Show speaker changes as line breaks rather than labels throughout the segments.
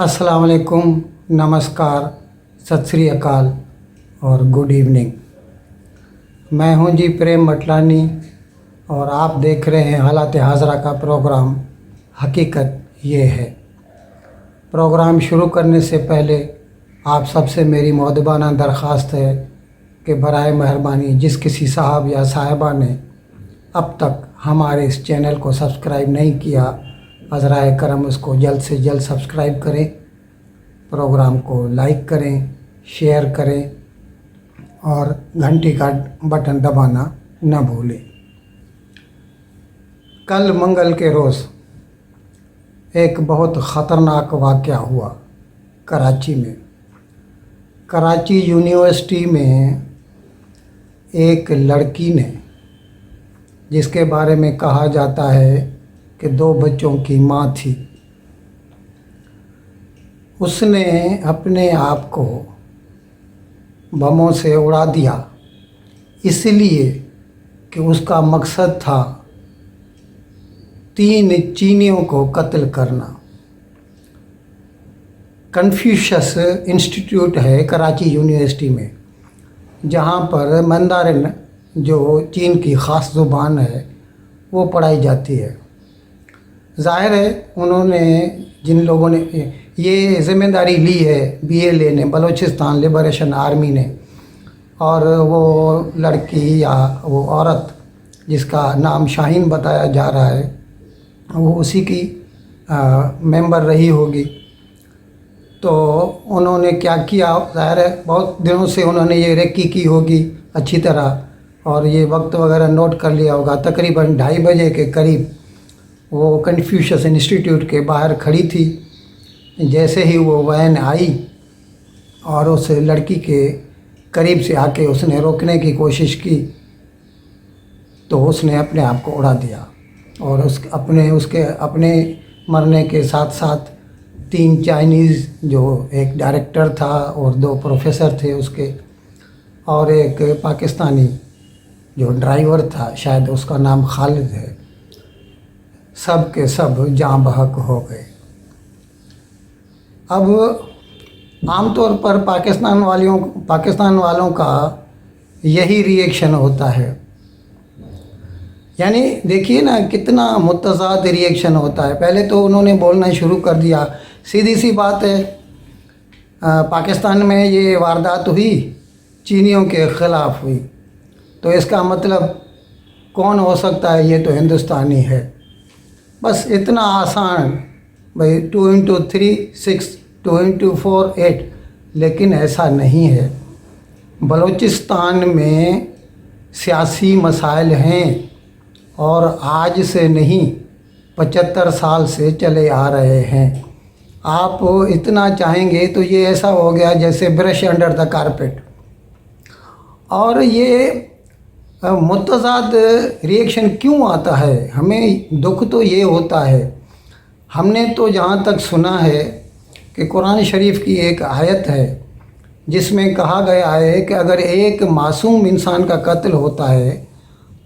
अस्सलाम वालेकुम, नमस्कार, सत श्री अकाल और गुड इवनिंग। मैं हूं जी प्रेम मटलानी और आप देख रहे हैं हालात हाज़रा का प्रोग्राम हकीकत ये है। प्रोग्राम शुरू करने से पहले आप सबसे मेरी मुअद्दबाना दरख्वास्त है कि बराए मेहरबानी जिस किसी साहब या साहिबा ने अब तक हमारे इस चैनल को सब्सक्राइब नहीं किया, अज़राए करम उसको जल्द से जल्द सब्सक्राइब करें, प्रोग्राम को लाइक करें, शेयर करें और घंटी का बटन दबाना न भूलें। कल मंगल के रोज़ एक बहुत ख़तरनाक वाक़या हुआ कराची में। कराची यूनिवर्सिटी में एक लड़की ने, जिसके बारे में कहा जाता है कि 2 बच्चों की माँ थी, उसने अपने आप को बमों से उड़ा दिया, इसलिए कि उसका मकसद था 3 चीनियों को कत्ल करना। कन्फ्यूशस इंस्टीट्यूट है कराची यूनिवर्सिटी में, जहाँ पर मंदारिन जो चीन की ख़ास ज़ुबान है वो पढ़ाई जाती है। ज़ाहिर है उन्होंने, जिन लोगों ने ये ज़िम्मेदारी ली है BLA ने, बलूचिस्तान लिबरेशन आर्मी ने, और वो लड़की या वो औरत जिसका नाम शाहीन बताया जा रहा है वो उसी की मेंबर रही होगी। तो उन्होंने क्या किया, ज़ाहिर है बहुत दिनों से उन्होंने ये रेकी की होगी अच्छी तरह, और ये वक्त वगैरह नोट कर लिया होगा। तकरीबन 2:30 बजे के करीब वो कन्फ्यूशस इंस्टीट्यूट के बाहर खड़ी थी। जैसे ही वो वैन आई और उस लड़की के करीब से आके उसने रोकने की कोशिश की, तो उसने अपने आप को उड़ा दिया और उसके अपने मरने के साथ साथ 3 चाइनीज़, जो एक डायरेक्टर था और 2 प्रोफेसर थे उसके, और एक पाकिस्तानी जो ड्राइवर था, शायद उसका नाम खालिद है, सब के सब जाँ बहक हो गए। अब आमतौर पर पाकिस्तान वालों का यही रिएक्शन होता है। यानी देखिए ना कितना मुतज़ाद रिएक्शन होता है। पहले तो उन्होंने बोलना शुरू कर दिया, सीधी सी बात है, पाकिस्तान में ये वारदात हुई, चीनियों के ख़िलाफ़ हुई, तो इसका मतलब कौन हो सकता है, ये तो हिंदुस्तानी है। बस इतना आसान, भाई 2 × 3 6, 2 × 4 8। लेकिन ऐसा नहीं है। बलूचिस्तान में सियासी मसाइल हैं और आज से नहीं 75 साल से चले आ रहे हैं। आप इतना चाहेंगे तो ये ऐसा हो गया जैसे ब्रश अंडर द कारपेट। और ये मुतज़ाद रिएक्शन क्यों आता है? हमें दुख तो ये होता है, हमने तो जहाँ तक सुना है कि कुरान शरीफ की एक आयत है जिसमें कहा गया है कि अगर एक मासूम इंसान का कत्ल होता है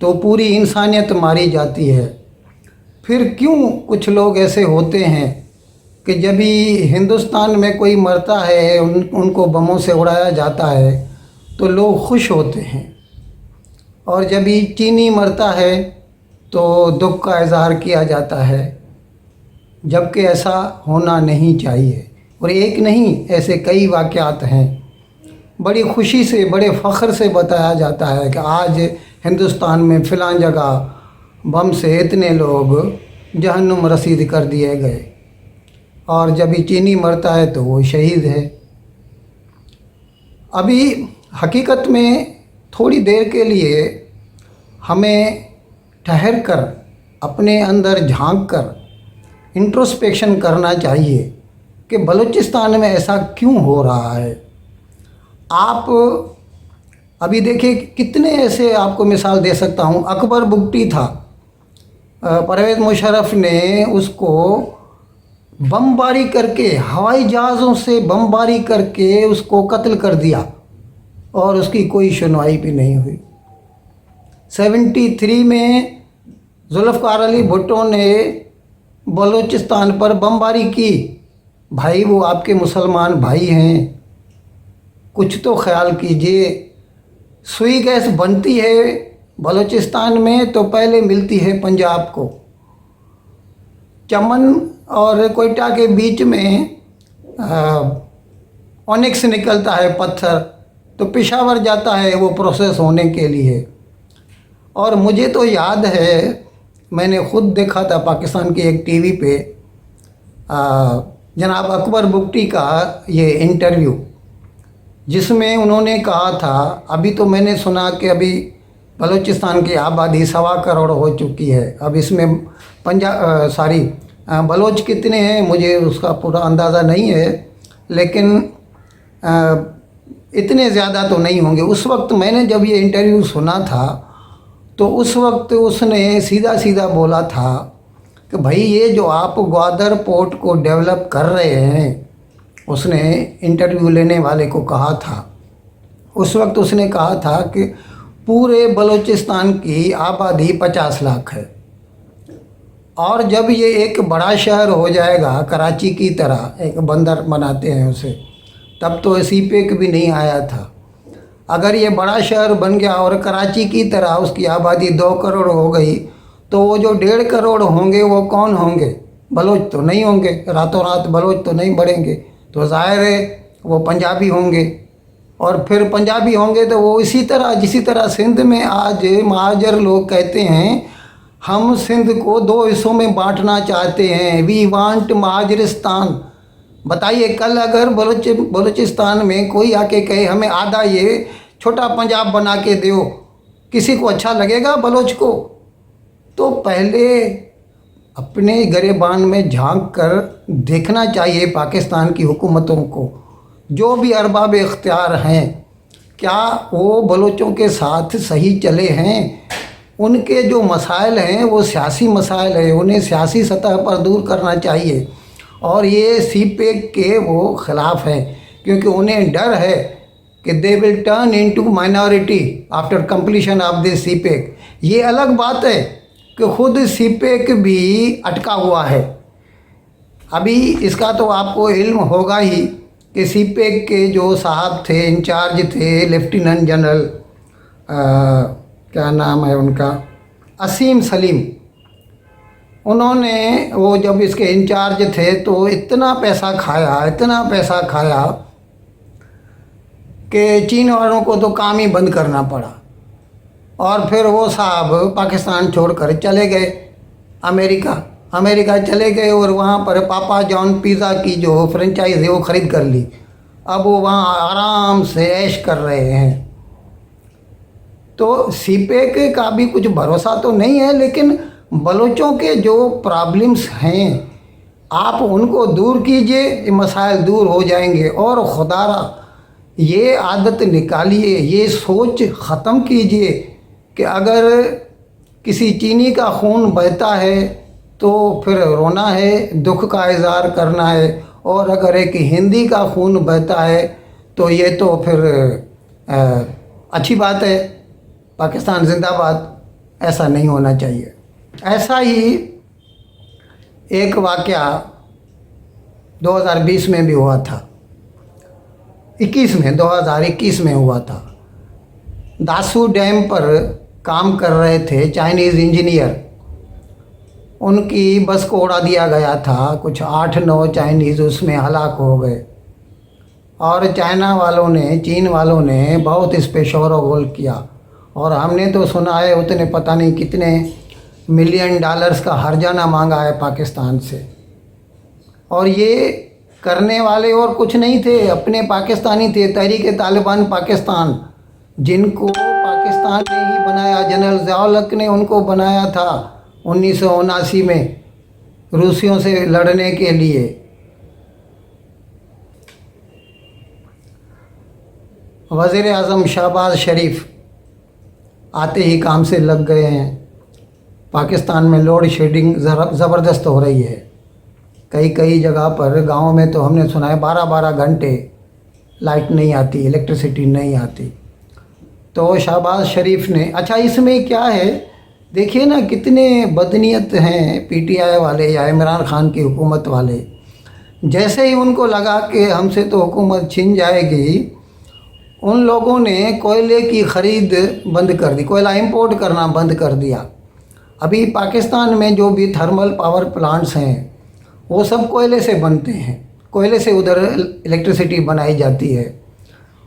तो पूरी इंसानियत मारी जाती है। फिर क्यों कुछ लोग ऐसे होते हैं कि जब भी हिंदुस्तान में कोई मरता है, उनको बमों से उड़ाया जाता है तो लोग खुश होते हैं, और जब भी चीनी मरता है तो दुख का इज़हार किया जाता है, जबकि ऐसा होना नहीं चाहिए। और एक नहीं, ऐसे कई वाक़यात हैं। बड़ी खुशी से, बड़े फ़ख्र से बताया जाता है कि आज हिंदुस्तान में फ़लाँ जगह बम से इतने लोग जहन्नुम रसीद कर दिए गए, और जब भी चीनी मरता है तो वो शहीद है। अभी हकीकत में थोड़ी देर के लिए हमें ठहर कर अपने अंदर झांक कर इंट्रोस्पेक्शन करना चाहिए कि बलूचिस्तान में ऐसा क्यों हो रहा है। आप अभी देखिए कितने ऐसे, आपको मिसाल दे सकता हूँ। अकबर बुगटी था, परवेज़ मुशर्रफ ने उसको बमबारी करके, हवाई जहाज़ों से बमबारी करके उसको कत्ल कर दिया और उसकी कोई सुनवाई भी नहीं हुई। 73 में जुल्फ़िकार अली भुट्टो ने बलूचिस्तान पर बमबारी की भाई वो आपके मुसलमान भाई हैं, कुछ तो ख्याल कीजिए। सुई गैस बनती है बलूचिस्तान में तो पहले मिलती है पंजाब को। चमन और कोयटा के बीच में ऑनिक्स निकलता है पत्थर, तो पेशावर जाता है वो प्रोसेस होने के लिए। और मुझे तो याद है, मैंने ख़ुद देखा था पाकिस्तान की एक टीवी पे जनाब अकबर बुगटी का ये इंटरव्यू, जिसमें उन्होंने कहा था, अभी तो मैंने सुना कि अभी बलूचिस्तान की आबादी 1.25 करोड़ हो चुकी है। अब इसमें बलोच कितने हैं मुझे उसका पूरा अंदाज़ा नहीं है, लेकिन इतने ज़्यादा तो नहीं होंगे। उस वक्त मैंने जब ये इंटरव्यू सुना था तो उस वक्त उसने सीधा सीधा बोला था कि भाई ये जो आप ग्वादर पोर्ट को डेवलप कर रहे हैं, उसने इंटरव्यू लेने वाले को कहा था, उस वक्त उसने कहा था कि पूरे बलूचिस्तान की आबादी 50 लाख है, और जब ये एक बड़ा शहर हो जाएगा कराची की तरह, एक बंदर बनाते हैं उसे, तब तो सीपेक भी नहीं आया था। अगर ये बड़ा शहर बन गया और कराची की तरह उसकी आबादी 2 करोड़ हो गई, तो वो जो 1.5 करोड़ होंगे वो कौन होंगे? बलोच तो नहीं होंगे, रातों रात बलोच तो नहीं बढ़ेंगे, तो ज़ाहिर है वो पंजाबी होंगे। और फिर पंजाबी होंगे तो वो इसी तरह, जिसी तरह सिंध में आज महाजर लोग कहते हैं हम सिंध को 2 हिस्सों में बांटना चाहते हैं, वी वांट महाजरिस्तान। बताइए, कल अगर बलूचिस्तान में कोई आके कहे हमें आधा ये छोटा पंजाब बना के दो, किसी को अच्छा लगेगा बलोच को? तो पहले अपने गिरेबान में झांक कर देखना चाहिए पाकिस्तान की हुकूमतों को, जो भी अरबाब इख्तियार हैं, क्या वो बलोचों के साथ सही चले हैं? उनके जो मसाइल हैं वो सियासी मसाइल है, उन्हें सियासी सतह पर दूर करना चाहिए। और ये सीपेक के वो ख़िलाफ़ हैं, क्योंकि उन्हें डर है कि they will turn into minority after completion of this CPEC. ये अलग बात है कि ख़ुद सीपेक भी अटका हुआ है। अभी इसका तो आपको इल्म होगा ही कि सीपेक के जो साहब थे, इंचार्ज थे, लेफ्टिनेंट जनरल क्या नाम है उनका, असीम सलीम, उन्होंने वो जब इसके इंचार्ज थे तो इतना पैसा खाया कि चीन वालों को तो काम ही बंद करना पड़ा। और फिर वो साहब पाकिस्तान छोड़कर चले गए अमेरिका चले गए, और वहाँ पर पापा जॉन पिज़्ज़ा की जो फ्रेंचाइज है वो ख़रीद कर ली। अब वो वहाँ आराम से ऐश कर रहे हैं। तो सीपेक का भी कुछ भरोसा तो नहीं है, लेकिन बलोचों के जो प्रॉब्लम्स हैं आप उनको दूर कीजिए, ये मसाइल दूर हो जाएंगे। और खुदारा ये आदत निकालिए, ये सोच ख़त्म कीजिए कि अगर किसी चीनी का खून बहता है तो फिर रोना है, दुख का इज़हार करना है, और अगर एक हिंदी का खून बहता है तो ये तो फिर अच्छी बात है, पाकिस्तान जिंदाबाद। ऐसा नहीं होना चाहिए। ऐसा ही एक वाक़या 2020 में भी हुआ था, 2021 में हुआ था। दासू डैम पर काम कर रहे थे चाइनीज़ इंजीनियर, उनकी बस को उड़ा दिया गया था। कुछ 8-9 चाइनीज़ उसमें हलाक हो गए, और चीन वालों ने बहुत इस पे शोरगुल किया। और हमने तो सुना है उतने पता नहीं कितने $मिलियन का हर्जाना मांगा है पाकिस्तान से। और ये करने वाले और कुछ नहीं थे, अपने पाकिस्तानी थे, तहरीक तालिबान पाकिस्तान, जिनको पाकिस्तान ने ही बनाया। जनरल ज़ियाउल हक ने उनको बनाया था 1979 में रूसियों से लड़ने के लिए। वज़ीर आज़म शहबाज शरीफ आते ही काम से लग गए हैं। पाकिस्तान में लोड शेडिंग ज़बरदस्त हो रही है। कई जगह पर गाँव में तो हमने सुना है 12-12 घंटे लाइट नहीं आती, इलेक्ट्रिसिटी नहीं आती। तो शहबाज शरीफ ने, अच्छा इसमें क्या है देखिए ना, कितने बदनीयत हैं पीटीआई वाले या इमरान खान की हुकूमत वाले, जैसे ही उनको लगा कि हमसे तो हुकूमत छिन जाएगी, उन लोगों ने कोयले की ख़रीद बंद कर दी, कोयला इंपोर्ट करना बंद कर दिया। अभी पाकिस्तान में जो भी थर्मल पावर प्लांट्स हैं वो सब कोयले से बनते हैं, कोयले से उधर इलेक्ट्रिसिटी बनाई जाती है,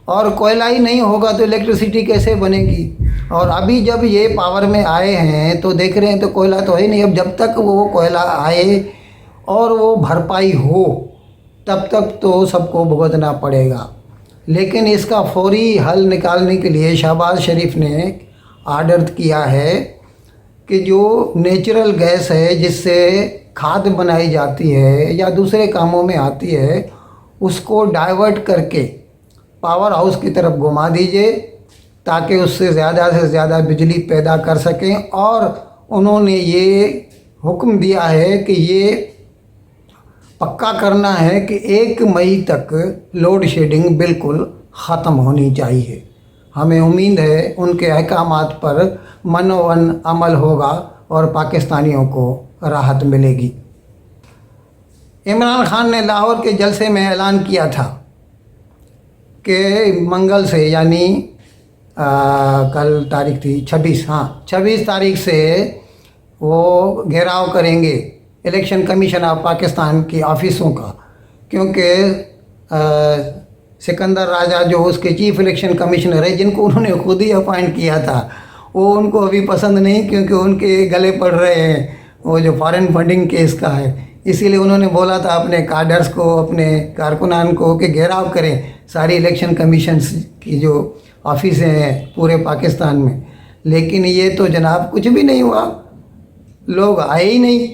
और कोयला ही नहीं होगा तो इलेक्ट्रिसिटी कैसे बनेगी। और अभी जब ये पावर में आए हैं तो देख रहे हैं तो कोयला तो है नहीं। अब जब तक वो कोयला आए और वो भरपाई हो तब तक तो सबको भुगतना पड़ेगा। लेकिन इसका फौरी हल निकालने के लिए शहबाज शरीफ ने आर्डर किया है कि जो नेचुरल गैस है जिससे खाद बनाई जाती है या दूसरे कामों में आती है, उसको डाइवर्ट करके पावर हाउस की तरफ घुमा दीजिए ताकि उससे ज़्यादा बिजली पैदा कर सकें। और उन्होंने ये हुक्म दिया है कि ये पक्का करना है कि 1 मई तक लोड शेडिंग बिल्कुल ख़त्म होनी चाहिए। हमें उम्मीद है उनके अहकामात पर मनोवन अमल होगा और पाकिस्तानियों को राहत मिलेगी। इमरान खान ने लाहौर के जलसे में ऐलान किया था कि मंगल से, यानी कल तारीख थी 26 तारीख से वो घेराव करेंगे इलेक्शन कमीशन ऑफ पाकिस्तान की ऑफिसों का, क्योंकि सिकंदर राजा जो उसके चीफ इलेक्शन कमिश्नर है, जिनको उन्होंने खुद ही अपॉइंट किया था, वो उनको अभी पसंद नहीं, क्योंकि उनके गले पड़ रहे हैं वो जो फॉरेन फंडिंग केस का है। इसीलिए उन्होंने बोला था अपने काडर्स को, अपने कारकुनान को कि घेराव करें सारी इलेक्शन कमीशंस की जो ऑफिसें हैं पूरे पाकिस्तान में। लेकिन ये तो जनाब कुछ भी नहीं हुआ, लोग आए ही नहीं।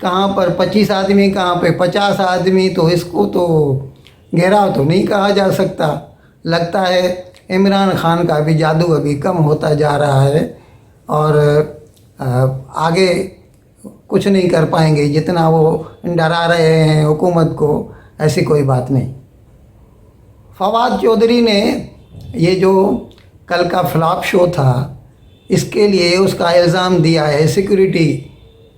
कहाँ पर 25 आदमी, कहाँ पे 50 आदमी, तो इसको तो घेराव तो नहीं कहा जा सकता। लगता है इमरान खान का भी जादू अभी कम होता जा रहा है और आगे कुछ नहीं कर पाएंगे जितना वो डरा रहे हैं हुकूमत को। ऐसी कोई बात नहीं। फवाद चौधरी ने ये जो कल का फ्लॉप शो था, इसके लिए उसका इल्ज़ाम दिया है सिक्योरिटी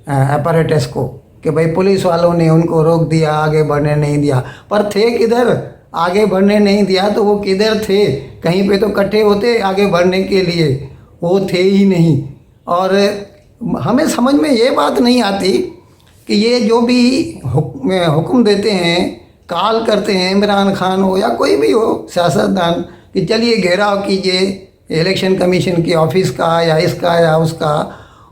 अपैरेटस को कि भाई पुलिस वालों ने उनको रोक दिया, आगे बढ़ने नहीं दिया। पर थे किधर? आगे बढ़ने नहीं दिया तो वो किधर थे? कहीं पे तो इकट्ठे होते आगे बढ़ने के लिए, वो थे ही नहीं। और हमें समझ में ये बात नहीं आती कि ये जो भी हुक्म देते हैं, कॉल करते हैं, इमरान खान हो या कोई भी हो सियासतदान, कि चलिए घेराव कीजिए इलेक्शन कमीशन की ऑफिस का या इसका या उसका,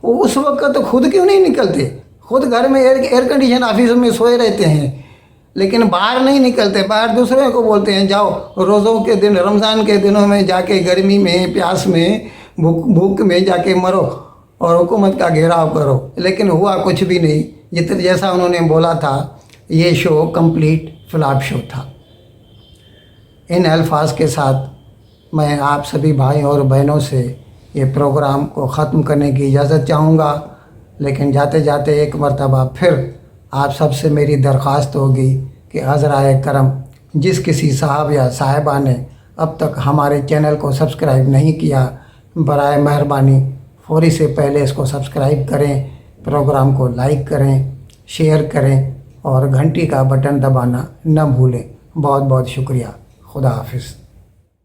वो उस वक्त तो खुद क्यों नहीं निकलते? खुद घर में एयर कंडीशन ऑफिस में सोए रहते हैं, लेकिन बाहर नहीं निकलते। बाहर दूसरे को बोलते हैं जाओ रोज़ों के दिन, रमज़ान के दिनों में जाके गर्मी में, प्यास में, भूख में जाके मरो और हुकूमत का घेराव करो। लेकिन हुआ कुछ भी नहीं। जैसा उन्होंने बोला था, ये शो कंप्लीट फ्लॉप शो था। इन अल्फाज के साथ मैं आप सभी भाई और बहनों से ये प्रोग्राम को ख़त्म करने की इजाज़त चाहूँगा। लेकिन जाते जाते एक मरतबा फिर आप सबसे मेरी दरख्वास्त होगी कि हज़राए करम, जिस किसी साहब या साहिबा ने अब तक हमारे चैनल को सब्सक्राइब नहीं किया, बराए मेहरबानी फौरी से पहले इसको सब्सक्राइब करें, प्रोग्राम को लाइक करें, शेयर करें और घंटी का बटन दबाना न भूलें। बहुत बहुत शुक्रिया। खुदा हाफिज़।